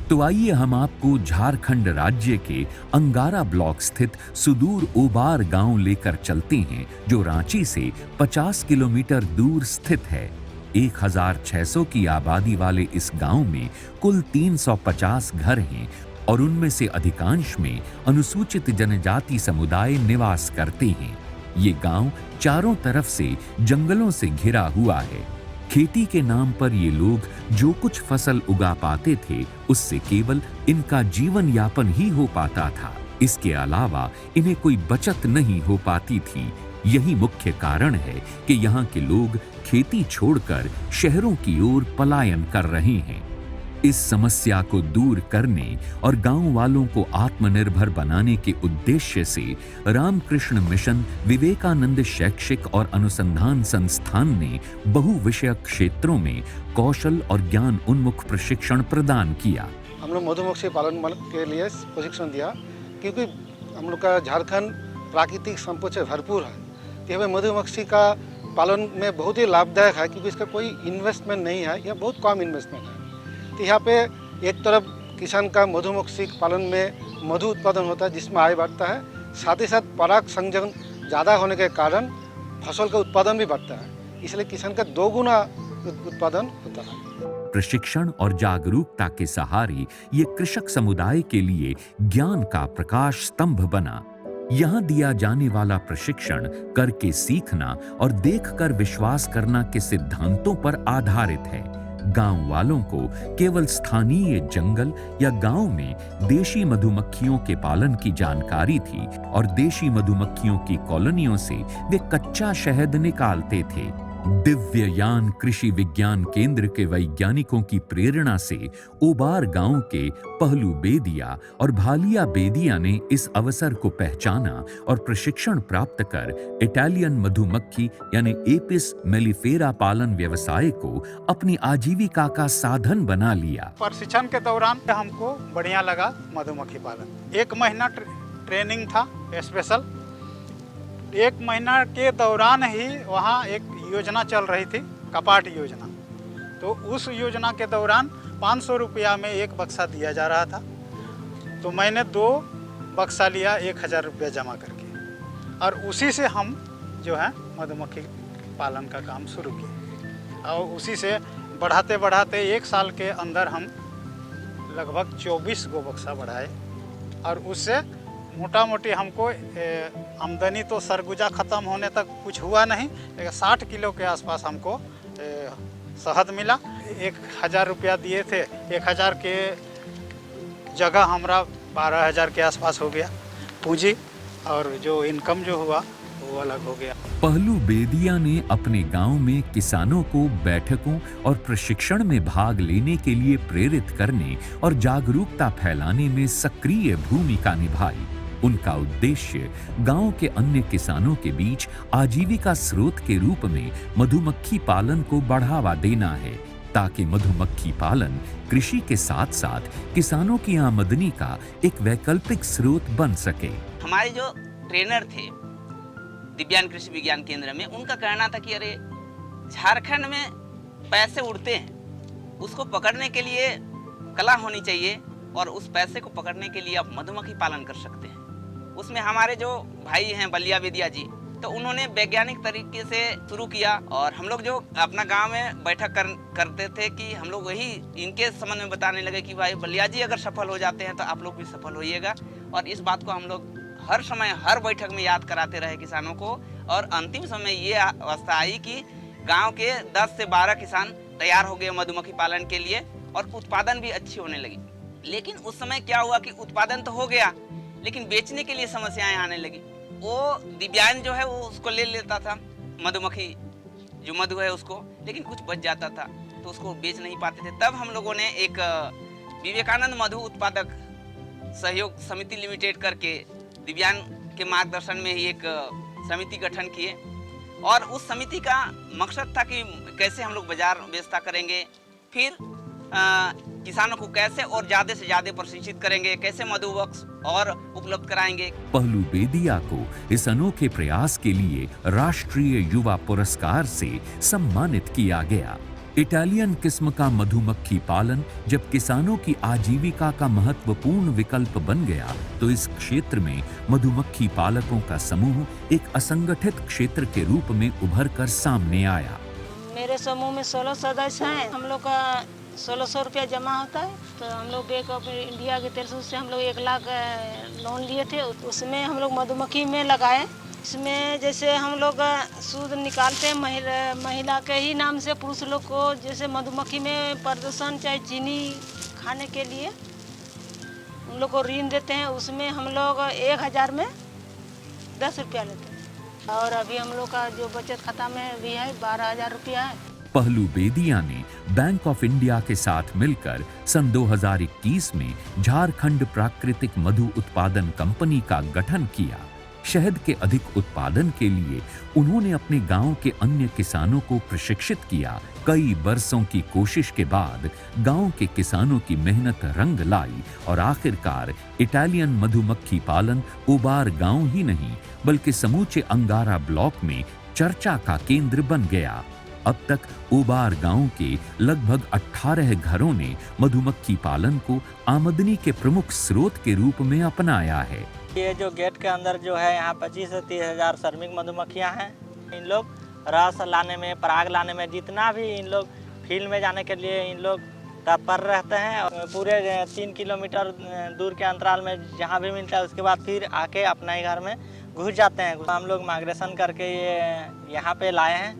तो आइए हम आपको झारखंड राज्य के अंगारा ब्लॉक स्थित सुदूर ओबार गांव लेकर चलते हैं, जो रांची से 50 किलोमीटर दूर स्थित है। 1600 की आबादी वाले इस गांव में कुल 350 घर हैं और उनमें से अधिकांश में अनुसूचित जनजाति समुदाय निवास करते हैं। ये गांव चारों तरफ से जंगलों से घिरा हुआ है। खेती के नाम पर ये लोग जो कुछ फसल उगा पाते थे, उससे केवल इनका जीवन यापन ही हो पाता था। इसके अलावा इन्हें कोई बचत नहीं हो पाती थी। यही मुख्य कारण है कि यहाँ के लोग खेती छोड़कर शहरों की ओर पलायन कर रहे हैं। इस समस्या को दूर करने और गांव वालों को आत्मनिर्भर बनाने के उद्देश्य से रामकृष्ण मिशन विवेकानंद शैक्षिक और अनुसंधान संस्थान ने बहुविषयक क्षेत्रों में कौशल और ज्ञान उन्मुख प्रशिक्षण प्रदान किया। हम लोग मधुमक्खी पालन के लिए प्रशिक्षण दिया, क्योंकि हम लोग का झारखंड प्राकृतिक संपद से भरपूर है। तो हमें मधुमक्खी का पालन में बहुत ही लाभदायक है, क्योंकि इसका कोई इन्वेस्टमेंट नहीं है या बहुत कम इन्वेस्टमेंट है। तो यहाँ पे एक तरफ किसान का मधुमक्खी पालन में मधु उत्पादन होता है, जिसमें आय बढ़ता है, साथ ही साथ पराग संचरण ज़्यादा होने के कारण फसल का उत्पादन भी बढ़ता है, इसलिए किसान का 2 गुना उत्पादन होता है। प्रशिक्षण और जागरूकता के सहारे ये कृषक समुदाय के लिए ज्ञान का प्रकाश स्तंभ बना। यहाँ दिया जाने वाला प्रशिक्षण करके सीखना और देखकर विश्वास करना के सिद्धांतों पर आधारित है। गांव वालों को केवल स्थानीय जंगल या गांव में देशी मधुमक्खियों के पालन की जानकारी थी और देशी मधुमक्खियों की कॉलोनियों से वे कच्चा शहद निकालते थे। दिव्ययान कृषि विज्ञान केंद्र के वैज्ञानिकों की प्रेरणा से ओबार गांव के पहलू बेदिया और भालिया बेदिया ने इस अवसर को पहचाना और प्रशिक्षण प्राप्त कर इटालियन मधुमक्खी यानी एपिस मेलिफेरा पालन व्यवसाय को अपनी आजीविका का साधन बना लिया। प्रशिक्षण के दौरान हमको बढ़िया लगा मधुमक्खी पालन। 1 महीना ट्रेनिंग था स्पेशल। 1 महीना के दौरान ही वहाँ एक योजना चल रही थी, कपाट योजना। तो उस योजना के दौरान 500 रुपया में 1 बक्सा दिया जा रहा था। तो मैंने 2 बक्सा लिया 1000 रुपया जमा करके, और उसी से हम जो है मधुमक्खी पालन का काम शुरू किए। और उसी से बढ़ाते बढ़ाते 1 साल के अंदर हम लगभग 24 गो बक्सा बढ़ाए, और उससे मोटा मोटी हमको आमदनी तो सरगुजा ख़त्म होने तक कुछ हुआ नहीं, लेकिन 60 किलो के आसपास हमको शहद मिला। 1000 रुपया दिए थे, 1000 के जगह हमारा 12000 के आसपास हो गया पूंजी, और जो इनकम जो हुआ वो अलग हो गया। पहलू बेदिया ने अपने गांव में किसानों को बैठकों और प्रशिक्षण में भाग लेने के लिए प्रेरित करने और जागरूकता फैलाने में सक्रिय भूमिका निभाई। उनका उद्देश्य गांव के अन्य किसानों के बीच आजीविका स्रोत के रूप में मधुमक्खी पालन को बढ़ावा देना है, ताकि मधुमक्खी पालन कृषि के साथ साथ किसानों की आमदनी का एक वैकल्पिक स्रोत बन सके। हमारे जो ट्रेनर थे दिव्यांग कृषि विज्ञान केंद्र में, उनका कहना था कि अरे झारखंड में पैसे उड़ते हैं, उसको पकड़ने के लिए कला होनी चाहिए, और उस पैसे को पकड़ने के लिए आप मधुमक्खी पालन कर सकते हैं। उसमें हमारे जो भाई हैं बलिया बेदिया जी, तो उन्होंने वैज्ञानिक तरीके से शुरू किया, और हम लोग जो अपना गांव में बैठक करते थे कि हम लोग वही इनके संबंध में बताने लगे कि भाई बलिया जी अगर सफल हो जाते हैं तो आप लोग भी सफल होइएगा। और इस बात को हम लोग हर समय हर बैठक में याद कराते रहे किसानों को, और अंतिम समय ये अवस्था आई कि गांव के 10 से 12 किसान तैयार हो गए मधुमक्खी पालन के लिए, और उत्पादन भी अच्छी होने लगी। लेकिन उस समय क्या हुआ कि उत्पादन तो हो गया, लेकिन बेचने के लिए समस्याएं आने लगी। वो दिव्यांग जो है वो उसको ले लेता था, मधुमक्खी जो मधु है उसको, लेकिन कुछ बच जाता था तो उसको बेच नहीं पाते थे। तब हम लोगों ने एक विवेकानंद मधु उत्पादक सहयोग समिति लिमिटेड करके दिव्यांग के मार्गदर्शन में ही एक समिति गठन किए, और उस समिति का मकसद था कि कैसे हम लोग बाजार व्यवस्था करेंगे, फिर किसानों को कैसे और ज्यादा से ज्यादा प्रशिक्षित करेंगे, कैसे मधुवक्स और उपलब्ध कराएंगे। पहलू बेदिया को इस अनोखे प्रयास के लिए राष्ट्रीय युवा पुरस्कार से सम्मानित किया गया। इटालियन किस्म का मधुमक्खी पालन जब किसानों की आजीविका का महत्वपूर्ण विकल्प बन गया, तो इस क्षेत्र में मधुमक्खी पालकों का समूह एक असंगठित क्षेत्र के रूप में उभर कर सामने आया। मेरे समूह में 16 सदस्य हैं। हम लोग का 1600 रुपया जमा होता है। तो हम लोग बैंक ऑफ इंडिया के तरफ से हम लोग 1 लाख लोन लिए थे। उसमें हम लोग मधुमक्खी में लगाए। इसमें जैसे हम लोग सूद निकालते हैं महिला के ही नाम से। पुरुष लोग को जैसे मधुमक्खी में प्रदूषण चाहे चीनी खाने के लिए उन लोग को ऋण देते हैं। उसमें हम लोग 1000 में 10 रुपया लेते हैं। और अभी हम लोग का जो बचत खाता में भी है 12,000 रुपया है। पहलू बेदिया ने बैंक ऑफ इंडिया के साथ मिलकर सन 2021 में झारखंड प्राकृतिक मधु उत्पादन कंपनी का गठन किया। शहद के अधिक उत्पादन के लिए उन्होंने अपने गांव के अन्य किसानों को प्रशिक्षित किया। कई बरसों की कोशिश के बाद गांव के किसानों की मेहनत रंग लाई और आखिरकार इटालियन मधुमक्खी पालन ओबार गांव ही नहीं बल्कि समूचे अंगारा ब्लॉक में चर्चा का केंद्र बन गया। अब तक ओबार गांव के लगभग 18 घरों ने मधुमक्खी पालन को आमदनी के प्रमुख स्रोत के रूप में अपनाया है। ये जो गेट के अंदर जो है यहाँ 25 से 30 हज़ार श्रमिक मधुमक्खियाँ हैं। इन लोग रस लाने में, पराग लाने में, जितना भी इन लोग फील्ड में जाने के लिए इन लोग तत्पर रहते हैं। पूरे 3 किलोमीटर दूर के अंतराल में जहाँ भी मिलता है उसके बाद फिर आके अपना ही घर में घुस जाते हैं। हम लोग माइग्रेशन करके ये यहाँ पे लाए हैं।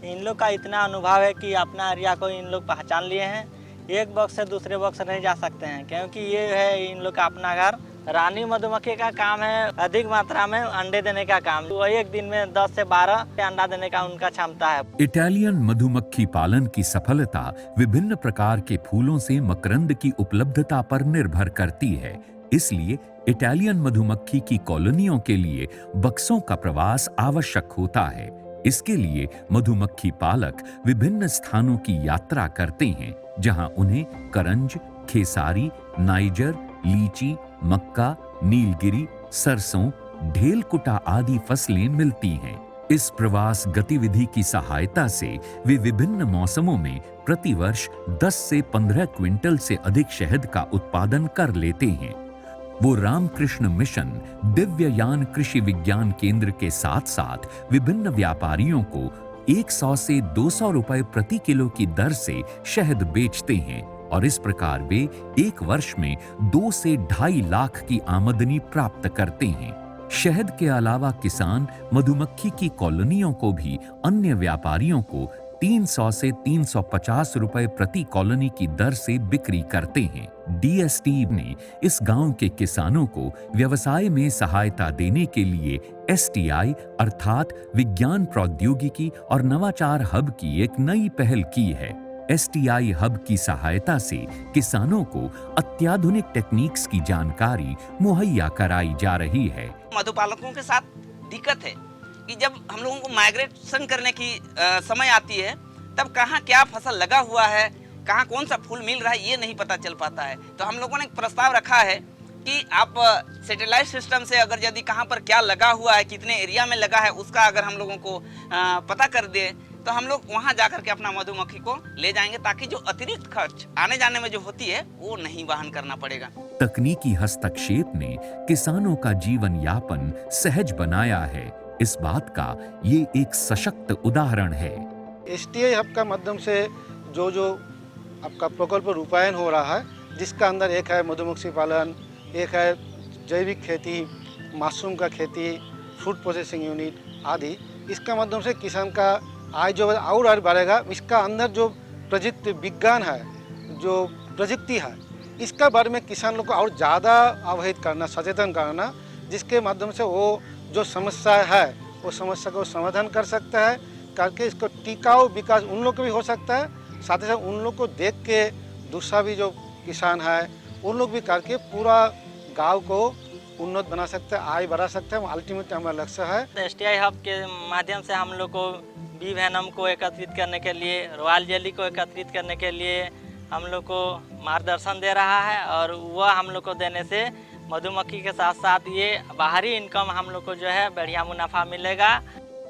इन लोग का इतना अनुभव है कि अपना एरिया को इन लोग पहचान लिए हैं। एक बॉक्स से दूसरे बॉक्स नहीं जा सकते हैं क्योंकि ये है इन लोग का अपना घर। रानी मधुमक्खी का काम है अधिक मात्रा में अंडे देने का काम। वो एक दिन में 10 से 12 अंडा देने का उनका क्षमता है। इटालियन मधुमक्खी पालन की सफलता विभिन्न प्रकार के फूलों से मकरंद की उपलब्धता पर निर्भर करती है। इसलिए इटालियन मधुमक्खी की कॉलोनियों के लिए बक्सों का प्रवास आवश्यक होता है। इसके लिए मधुमक्खी पालक विभिन्न स्थानों की यात्रा करते हैं जहां उन्हें करंज, खेसारी, नाइजर, लीची, मक्का, नीलगिरी, सरसों, ढेलकुटा आदि फसलें मिलती हैं। इस प्रवास गतिविधि की सहायता से वे विभिन्न मौसमों में प्रतिवर्ष 10 से 15 क्विंटल से अधिक शहद का उत्पादन कर लेते हैं। वो रामकृष्ण मिशन दिव्ययान कृषि विज्ञान केंद्र के साथ साथ विभिन्न व्यापारियों को 100 से 200 रुपए प्रति किलो की दर से शहद बेचते हैं और इस प्रकार वे एक वर्ष में 2 से 2.5 लाख की आमदनी प्राप्त करते हैं। शहद के अलावा किसान मधुमक्खी की कॉलोनियों को भी अन्य व्यापारियों को 300 से 350 रुपए प्रति कॉलोनी की दर से बिक्री करते हैं। डीएसटी ने इस गांव के किसानों को व्यवसाय में सहायता देने के लिए एसटीआई अर्थात विज्ञान प्रौद्योगिकी और नवाचार हब की एक नई पहल की है। एसटीआई हब की सहायता से किसानों को अत्याधुनिक टेक्निक्स की जानकारी मुहैया कराई जा रही है। मधुपालकों के साथ दिक्कत है कि जब हम लोगों को माइग्रेशन करने की समय आती है तब कहाँ क्या फसल लगा हुआ है, कहाँ कौन सा फूल मिल रहा है, ये नहीं पता चल पाता है। तो हम लोगों ने एक प्रस्ताव रखा है कि आप सैटेलाइट सिस्टम से अगर यदि कहाँ पर क्या लगा हुआ है, कितने एरिया में लगा है, उसका अगर हम लोगों को पता कर दे तो हम लोग वहाँ जाकर के अपना मधुमक्खी को ले जाएंगे ताकि जो अतिरिक्त खर्च आने जाने में जो होती है वो नहीं वहन करना पड़ेगा। तकनीकी हस्तक्षेप ने किसानों का जीवन यापन सहज बनाया है। इस बात का ये एक सशक्त उदाहरण है। एसटीआई हब का माध्यम से जो आपका प्रकल्प रूपायन हो रहा है, जिसका अंदर एक है मधुमक्खी पालन, एक है जैविक खेती, मशरूम का खेती, फूड प्रोसेसिंग यूनिट आदि। इसका माध्यम से किसान का आय जो और बढ़ेगा। इसका अंदर जो प्रयुक्त विज्ञान है, जो प्रयुक्ति है, इसका बारे में किसान लोग को और ज़्यादा अवहित करना, सचेतन करना, जिसके माध्यम से वो जो समस्या है वो समस्या को समाधान कर सकता है, करके इसको टिकाऊ विकास उन लोग को भी हो सकता है। साथ ही साथ उन लोग को देख के दूसरा भी जो किसान है उन लोग भी करके पूरा गांव को उन्नत बना सकते हैं, आय बढ़ा सकते हैं। अल्टीमेट हमारा लक्ष्य है। एसटीआई हब के माध्यम से हम लोग को बी वेनम को एकत्रित करने के लिए, रॉयल जेली को एकत्रित करने के लिए हम लोग को मार्गदर्शन दे रहा है और वह हम लोग को देने से मधुमक्खी के साथ साथ ये बाहरी इनकम हम लोग को जो है बढ़िया मुनाफा मिलेगा।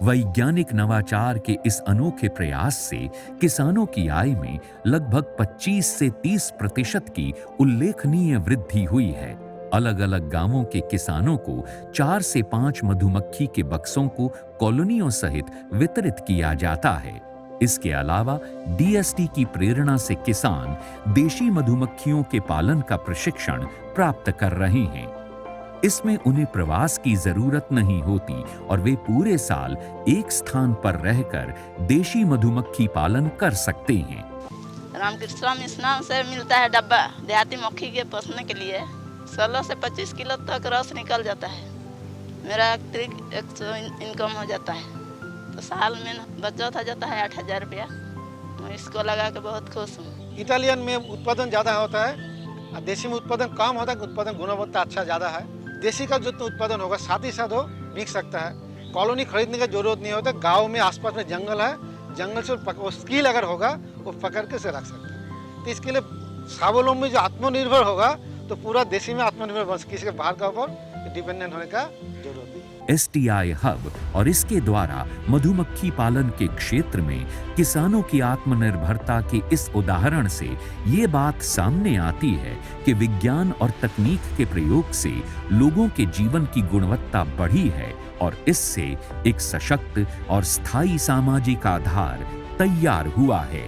वैज्ञानिक नवाचार के इस अनोखे प्रयास से किसानों की आय में लगभग 25 से 30% की उल्लेखनीय वृद्धि हुई है। अलग अलग गांवों के किसानों को 4 से 5 मधुमक्खी के बक्सों को कॉलोनियों सहित वितरित किया जाता है। इसके अलावा डीएसटी की प्रेरणा से किसान देशी मधुमक्खियों के पालन का प्रशिक्षण प्राप्त कर रहे हैं। इसमें उन्हें प्रवास की जरूरत नहीं होती और वे पूरे साल एक स्थान पर रहकर देशी मधुमक्खी पालन कर सकते हैं। रामकृष्ण मिशनम से मिलता है डब्बा देहाती मक्खी के पोसने के लिए। 16 से 25 किलो तक रस निकल जाता है। मेरा अतिरिक्त 100 इनकम हो जाता है, तो साल में बचत हो जाता है 8,000 रुपया। मैं इसको लगा के बहुत खुश हूँ। इटालियन में उत्पादन ज़्यादा होता है, देशी में उत्पादन कम होता है, उत्पादन गुणवत्ता अच्छा ज़्यादा है। देशी का जो उत्पादन होगा साथ ही साथ वो बिक सकता है। कॉलोनी खरीदने की जरूरत नहीं होता। गांव में आसपास में जंगल है, जंगल से वो स्किल अगर होगा वो पकड़ के से रख सकता है। तो इसके लिए स्वावलंबी जो आत्मनिर्भर होगा तो पूरा देशी में आत्मनिर्भर बन, किसी के बाहर का ऊपर डिपेंडेंट होने का जरूरत नहीं। एसटीआई हब और इसके द्वारा मधुमक्खी पालन के क्षेत्र में किसानों की आत्मनिर्भरता के इस उदाहरण से ये बात सामने आती है कि विज्ञान और तकनीक के प्रयोग से लोगों के जीवन की गुणवत्ता बढ़ी है और इससे एक सशक्त और स्थायी सामाजिक आधार तैयार हुआ है।